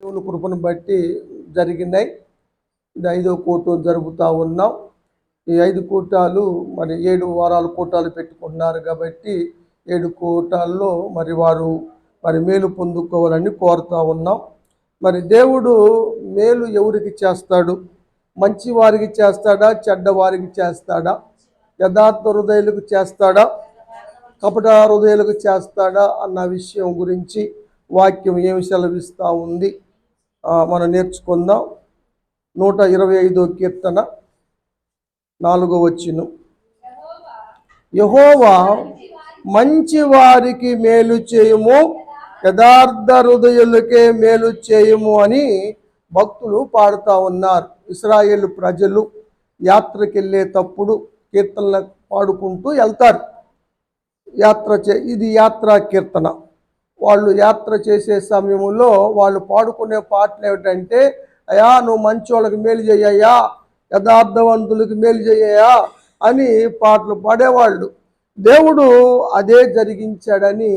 దేవుని కృపను బట్టి జరిగినాయి. ఇది 5వ కూటం జరుపుతూ ఉన్నాం. ఈ 5 కూటాలు మరి 7 వారాల కూటాలు పెట్టుకుంటున్నారు కాబట్టి 7 కూటాల్లో మరి వారు మరి మేలు పొందుకోవాలని కోరుతూ ఉన్నాం. మరి దేవుడు మేలు ఎవరికి చేస్తాడు? మంచి వారికి చేస్తాడా, చెడ్డవారికి చేస్తాడా, యథార్థ హృదయులకు చేస్తాడా, కపట హృదయులకు చేస్తాడా అన్న విషయం గురించి వాక్యం ఏమి సెలవిస్తూ ఉంది మనం నేర్చుకుందాం. 125వ కీర్తన 4వ వచనం. యెహోవా మంచి వారికి మేలు చేయుము, యథార్థ హృదయులకే మేలు చేయుము అని భక్తులు పాడుతూ ఉన్నారు. ఇశ్రాయేలు ప్రజలు యాత్రకి వెళ్ళేటప్పుడు కీర్తనలు పాడుకుంటూ వెళ్తారు. ఇది యాత్రా కీర్తన. వాళ్ళు యాత్ర చేసే సమయంలో వాళ్ళు పాడుకునే పాటలు ఏమిటంటే, అయ్యా నువ్వు మంచి వాళ్ళకి మేలు చేయ్యా, యథార్థవంతులకి మేలు చేయ్యా అని పాటలు పాడేవాళ్ళు. దేవుడు అదే జరిగించాడని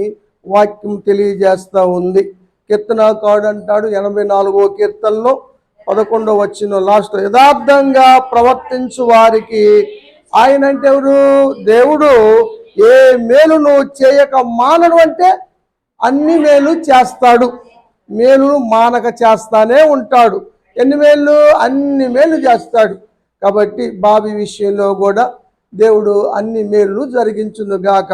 వాక్యం తెలియజేస్తూ ఉంది. కీర్తనాకారుడు అంటాడు 84వ కీర్తనలో 11వ వచనం లాస్ట్, యథార్థంగా ప్రవర్తించు వారికి ఆయన అంటే ఎవరు? దేవుడు ఏ మేలు నువ్వు చేయక మానడు అంటే అన్ని మేలు చేస్తాడు. మేలు మానక చేస్తానే ఉంటాడు. ఎన్ని మేలు? అన్ని మేలు చేస్తాడు. కాబట్టి బావి విషయంలో కూడా దేవుడు అన్ని మేలు జరిగించును గాక.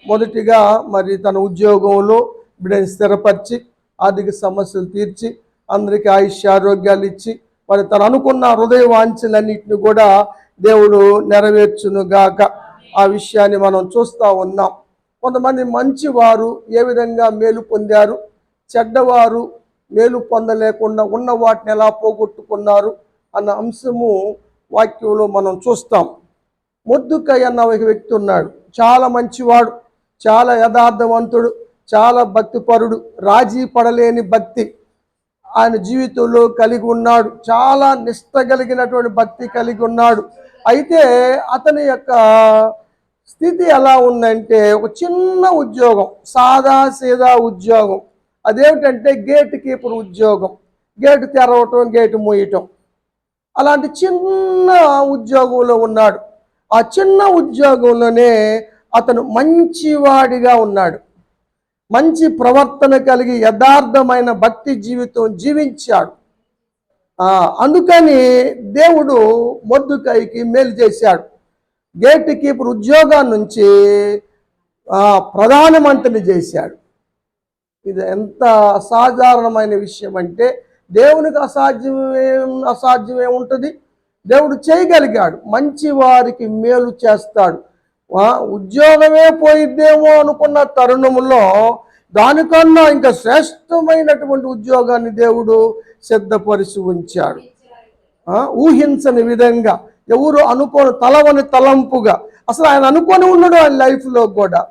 మొదటిగా మరి తన ఉద్యోగంలో బిడ్డని స్థిరపరిచి ఆర్థిక సమస్యలు తీర్చి అందరికీ ఆయుష్యారోగ్యాలు ఇచ్చి మరి తను అనుకున్న హృదయ వాంఛలన్నింటిని కూడా దేవుడు నెరవేర్చును గాక. ఆ విషయాన్ని మనం చూస్తూ ఉన్నాం. కొంతమంది మంచివారు ఏ విధంగా మేలు పొందారు, చెడ్డవారు మేలు పొందలేకుండా ఉన్న వాటిని ఎలా పోగొట్టుకున్నారు అన్న అంశము వాక్యంలో మనం చూస్తాం. మొర్దెకై అన్న ఒక వ్యక్తి ఉన్నాడు. చాలా మంచివాడు, చాలా యథార్థవంతుడు, చాలా భక్తిపరుడు, రాజీ పడలేని భక్తి ఆయన జీవితంలో కలిగి ఉన్నాడు. చాలా నిష్ట కలిగినటువంటి భక్తి కలిగి ఉన్నాడు. అయితే అతని యొక్క స్థితి ఎలా ఉందంటే, ఒక చిన్న ఉద్యోగం, సాదా సీదా ఉద్యోగం. అదేమిటంటే గేట్ కీపర్ ఉద్యోగం. గేటు తెరవటం, గేటు మూయటం, అలాంటి చిన్న ఉద్యోగంలో ఉన్నాడు. ఆ చిన్న ఉద్యోగంలోనే అతను మంచివాడిగా ఉన్నాడు. మంచి ప్రవర్తన కలిగి యథార్థమైన భక్తి జీవితం జీవించాడు. అందుకని దేవుడు మొర్దెకైకి మేలు చేశాడు. గేట్ కీపర్ ఉద్యోగాన్ని నుంచి ప్రధానమంత్రిని చేశాడు. ఇది ఎంత అసాధారణమైన విషయం అంటే, దేవునికి అసాధ్యమే ఉంటుంది. దేవుడు చేయగలిగాడు. మంచి వారికి మేలు చేస్తాడు. ఉద్యోగమే పోయిద్దేమో అనుకున్న తరుణంలో దానికన్నా ఇంకా శ్రేష్టమైనటువంటి ఉద్యోగాన్ని దేవుడు సిద్ధపరిచి ఉంచాడు. ఊహించని విధంగా, ఎవరు అనుకోని తలవని తలంపుగా, అసలు ఆయన అనుకొని ఉన్నాడు ఆయన లైఫ్లో కూడా.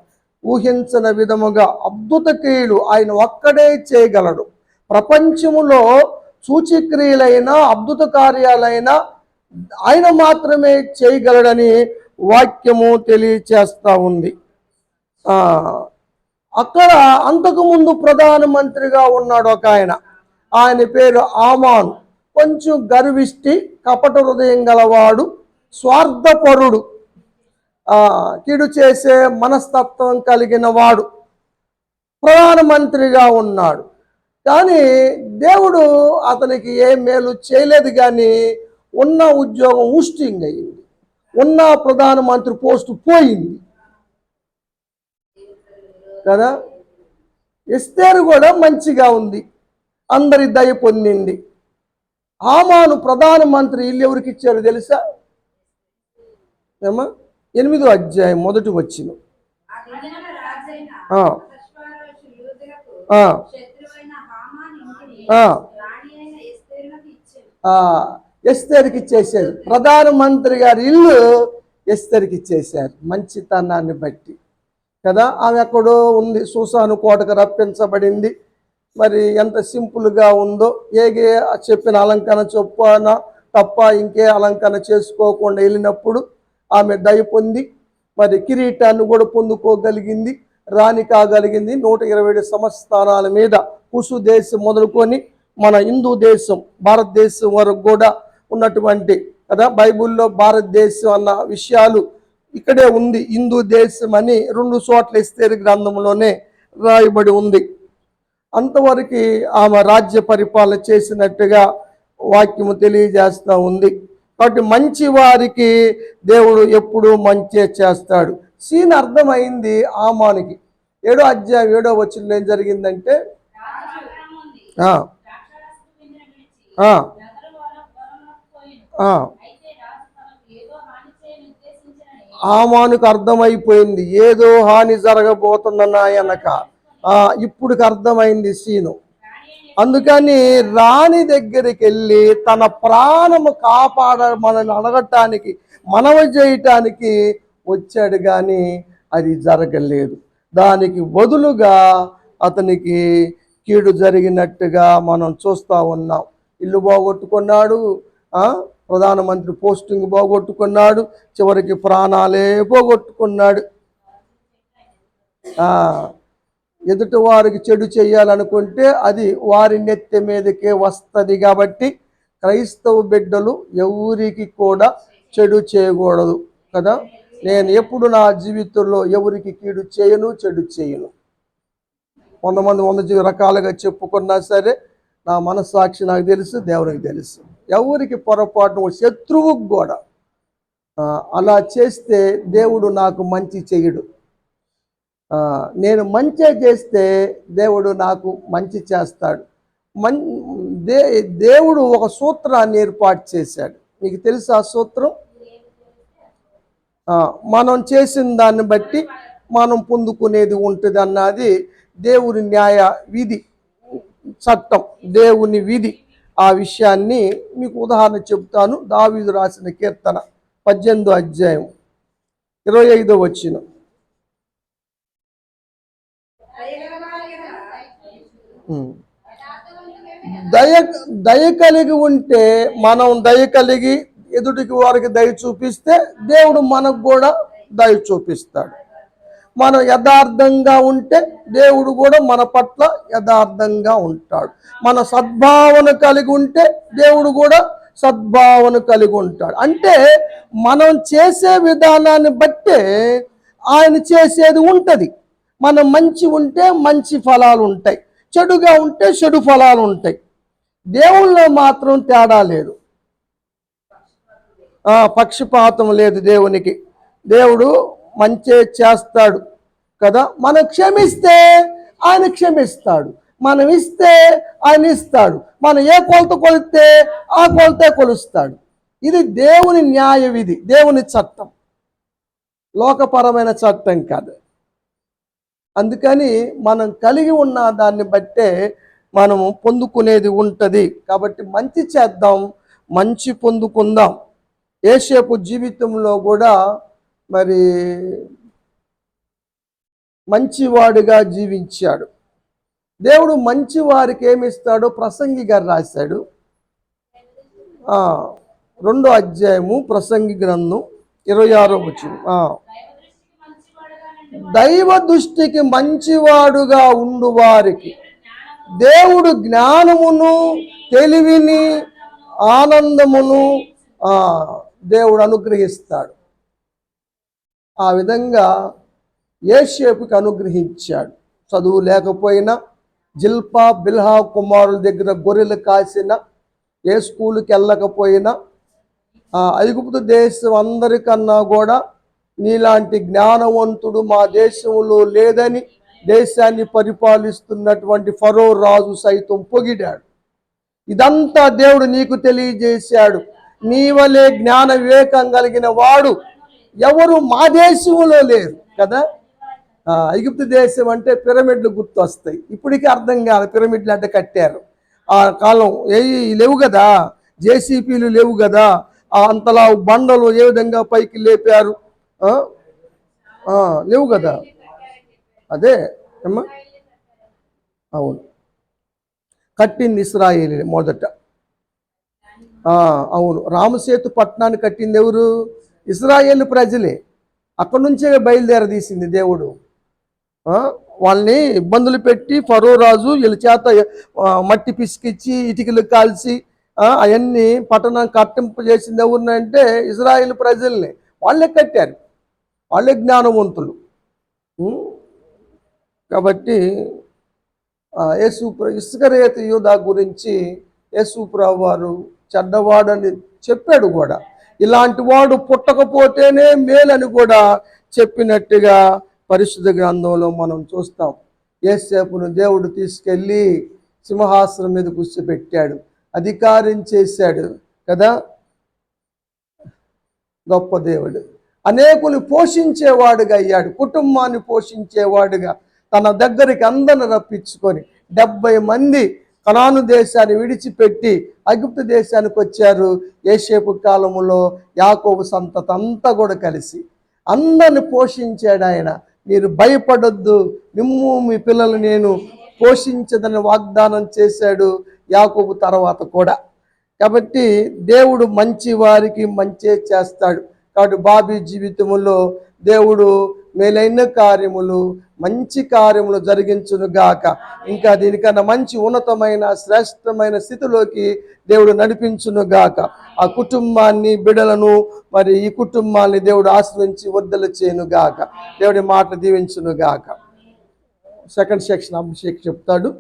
ఊహించని విధముగా అద్భుత క్రియలు ఆయన ఒక్కడే చేయగలడు. ప్రపంచములో సూచక్రియలైన అద్భుత కార్యాలైన ఆయన మాత్రమే చేయగలడని వాక్యము తెలియచేస్తూ ఉంది. అక్కడ అంతకుముందు ప్రధానమంత్రిగా ఉన్నాడు ఒక ఆయన పేరు ఆమాను. కొంచెం గర్విష్టి, కపట హృదయం గలవాడు, స్వార్థపరుడు, కీడు చేసే మనస్తత్వం కలిగిన వాడు ప్రధానమంత్రిగా ఉన్నాడు. కానీ దేవుడు అతనికి ఏ మేలు చేయలేదు. కానీ ఉన్న ఉద్యోగం ఊస్టింగ్ అయింది, ఉన్న ప్రధానమంత్రి పోస్టు పోయింది కదా. ఎస్తేరు కూడా మంచిగా ఉంది, అందరి దయ పొందింది. హామాను ప్రధానమంత్రి ఇల్లు ఎవరికి ఇచ్చారు తెలుసా? 8వ అధ్యాయం 1వ వచనం. ఎస్తేరుకి ఇచ్చేసారు. ప్రధానమంత్రి గారి ఇల్లు ఎస్తేరుకి ఇచ్చేశారు, మంచితనాన్ని బట్టి కదా. ఆమె ఎక్కడో ఉంది, సూసాను కోటకు రప్పించబడింది. మరి ఎంత సింపుల్గా ఉందో, ఏగే చెప్పిన అలంకరణ చొప్పున తప్ప ఇంకే అలంకరణ చేసుకోకుండా వెళ్ళినప్పుడు ఆమె దయ పొంది మరి కిరీటాన్ని కూడా పొందుకోగలిగింది, రాణి కాగలిగింది. 127 సంస్థానాల మీద కుసు దేశం మొదలుకొని మన హిందూ దేశం భారతదేశం వరకు కూడా ఉన్నటువంటి కదా, బైబిల్లో భారతదేశం అన్న విషయాలు ఇక్కడే ఉంది. హిందూ దేశం అని 2 చోట్ల ఎస్తేరు గ్రంథంలోనే రాయబడి ఉంది. అంతవరకు ఆమె రాజ్య పరిపాలన చేసినట్టుగా వాక్యము తెలియజేస్తూ ఉంది. కాబట్టి మంచి వారికి దేవుడు ఎప్పుడూ మంచి చేస్తాడు. సీన్ అర్థమైంది ఆమానికి. 7వ అధ్యాయం 7వ వచనంలో ఏం జరిగిందంటే ఆమానుకు అర్థమైపోయింది ఏదో హాని జరగబోతుందన్న ఆయనక. ఇప్పుడు అర్థమైంది సీను. అందుకని రాణి దగ్గరికి వెళ్ళి తన ప్రాణము మనల్ని అడగటానికి, మనవి చేయటానికి వచ్చాడు, కానీ అది జరగలేదు. దానికి బదులుగా అతనికి కీడు జరిగినట్టుగా మనం చూస్తూ ఉన్నాం. ఇల్లు పోగొట్టుకున్నాడు, ప్రధానమంత్రి పోస్టింగ్ పోగొట్టుకున్నాడు, చివరికి ప్రాణాలే పోగొట్టుకున్నాడు. ఎదుటి వారికి చెడు చేయాలనుకుంటే అది వారి నెత్తి మీదకే వస్తుంది. కాబట్టి క్రైస్తవ బిడ్డలు ఎవరికి కూడా చెడు చేయకూడదు కదా. నేను ఎప్పుడు నా జీవితంలో ఎవరికి కీడు చేయను, చెడు చేయను. 100 రకాలుగా చెప్పుకున్నా సరే నా మనస్సాక్షి నాకు తెలుసు, దేవునికి తెలుసు. ఎవరికి పొరపాటు శత్రువుకు కూడా అలా చేస్తే దేవుడు నాకు మంచి చేయడు. నేను మంచి చేస్తే దేవుడు నాకు మంచి చేస్తాడు. దేవుడు ఒక సూత్రాన్ని ఏర్పాటు చేశాడు. మీకు తెలుసు ఆ సూత్రం? మనం చేసిన దాన్ని బట్టి మనం పొందుకునేది ఉంటుంది అన్నది దేవుని న్యాయ విధి, చట్టం, దేవుని విధి. ఆ విషయాన్ని మీకు ఉదాహరణ చెప్తాను. దావీదు రాసిన కీర్తన 18వ అధ్యాయం 25వ వచనం. దయ కలిగి ఉంటే, మనం దయ కలిగి ఎదుటికి వారికి దయ చూపిస్తే దేవుడు మనకు కూడా దయ చూపిస్తాడు. మనం యథార్థంగా ఉంటే దేవుడు కూడా మన పట్ల యథార్థంగా ఉంటాడు. మన సద్భావన కలిగి ఉంటే దేవుడు కూడా సద్భావన కలిగి ఉంటాడు. అంటే మనం చేసే విధానాన్ని బట్టే ఆయన చేసేది ఉంటుంది. మనం మంచి ఉంటే మంచి ఫలాలు ఉంటాయి, చెడుగా ఉంటే చెడు ఫలాలు ఉంటాయి. దేవుళ్ళలో మాత్రం తేడా లేదు, పక్షపాతం లేదు దేవునికి. దేవుడు మంచి చేస్తాడు కదా. మనం క్షమిస్తే ఆయన క్షమిస్తాడు, మనం ఇస్తే ఆయన ఇస్తాడు, మనం ఏ కొలత కొలిస్తే ఆ కొలతే కొలుస్తాడు. ఇది దేవుని న్యాయ విధి, దేవుని చట్టం, లోకపరమైన చట్టం కాదు. అందుకని మనం కలిగి ఉన్న దాన్ని బట్టే మనము పొందుకునేది ఉంటుంది. కాబట్టి మంచి చేద్దాం, మంచి పొందుకుందాం. యేసేపు జీవితంలో కూడా మరి మంచివాడుగా జీవించాడు. దేవుడు మంచి వారికి ఏమిస్తాడో ప్రసంగి గారు రాశాడు. 2వ అధ్యాయము ప్రసంగి గ్రంథం 26వ వచనం. దైవ దృష్టికి మంచివాడుగా ఉండు వారికి దేవుడు జ్ఞానమును, తెలివిని, ఆనందమును దేవుడు అనుగ్రహిస్తాడు. ఆ విధంగా యేసేపుకి అనుగ్రహించాడు. చదువు లేకపోయినా, జిల్పా బిల్హా కుమారుల దగ్గర గొర్రెలు కాసిన, ఏ స్కూల్కి వెళ్ళకపోయినా, ఐగుప్తు దేశం అందరికన్నా కూడా నీలాంటి జ్ఞానవంతుడు మా దేశంలో లేదని దేశాన్ని పరిపాలిస్తున్నటువంటి ఫరో రాజు సైతం పొగిడాడు. ఇదంతా దేవుడు నీకు తెలియజేశాడు. నీ వలే జ్ఞాన వివేకం కలిగిన వాడు ఎవరు మా దేశంలో లేరు కదా. ఐగుప్తు దేశం అంటే పిరమిడ్లు గుర్తు వస్తాయి. ఇప్పటికీ అర్థం కాదు పిరమిడ్లు అంటే కట్టారు. ఆ కాలం లేవు కదా, జేసీపీలు లేవు కదా, అంతలా బండలు ఏ విధంగా పైకి లేపారు లేవు కదా. అదే అమ్మా, అవును, కట్టింది ఇశ్రాయేలు మొదట. అవును, రామసేతు పట్టణాన్ని కట్టింది ఎవరు? ఇశ్రాయేలు ప్రజలే. అక్కడి నుంచే బయలుదేరదీసింది దేవుడు. ఆ, వాళ్ళని ఇబ్బందులు పెట్టి ఫరో రాజు వీళ్ళ చేత మట్టి పిసికిచ్చి ఇటుకలు కాల్చి అవన్నీ పట్టణం కట్టింపు చేసింది ఎవరినంటే ఇజ్రాయిల్ ప్రజల్ని. వాళ్ళే కట్టారు, వాళ్ళే జ్ఞానవంతులు. ఉం? కాబట్టి ఇస్కరియోతు యూదా గురించి యేసుప్రభు వారు చెడ్డవాడని చెప్పాడు కూడా. ఇలాంటి వాడు పుట్టకపోతేనే మేలని కూడా చెప్పినట్టుగా పరిశుద్ధ గ్రంథంలో మనం చూస్తాం. యేసేపును దేవుడు తీసుకెళ్ళి సింహాసనం మీద కూర్చోబెట్టాడు, అధికారం చేశాడు కదా. గొప్ప దేవుడు అనేకులు పోషించేవాడుగా అయ్యాడు, కుటుంబాన్ని పోషించేవాడుగా తన దగ్గరికి అందరిని రప్పించుకొని 70 మంది కనాను దేశాన్ని విడిచిపెట్టి ఐగుప్తు దేశానికి వచ్చారు. యోసేపు కాలంలో యాకోబు సంతతి అంతా కూడా కలిసి అందరిని పోషించాడు ఆయన. మీరు భయపడొద్దు, మిమ్ము మీ పిల్లలు నేను పోషించదని వాగ్దానం చేశాడు యాకోబు తర్వాత కూడా. కాబట్టి దేవుడు మంచి వారికి మంచే చేస్తాడు. కాబట్టి బాబీ జీవితంలో దేవుడు మేలైన కార్యములు, మంచి కార్యములు జరిగించును గాక. ఇంకా దీనికన్నా మంచి ఉన్నతమైన శ్రేష్టమైన స్థితిలోకి దేవుడు నడిపించును గాక. ఆ కుటుంబాన్ని, బిడలను, మరి ఈ కుటుంబాన్ని దేవుడు ఆశ్రయించి వర్ధలు చేయను గాక. దేవుడి మాట దీవించును గాక. సెకండ్ సెక్షన్ అభిషేక్ చెప్తాడు.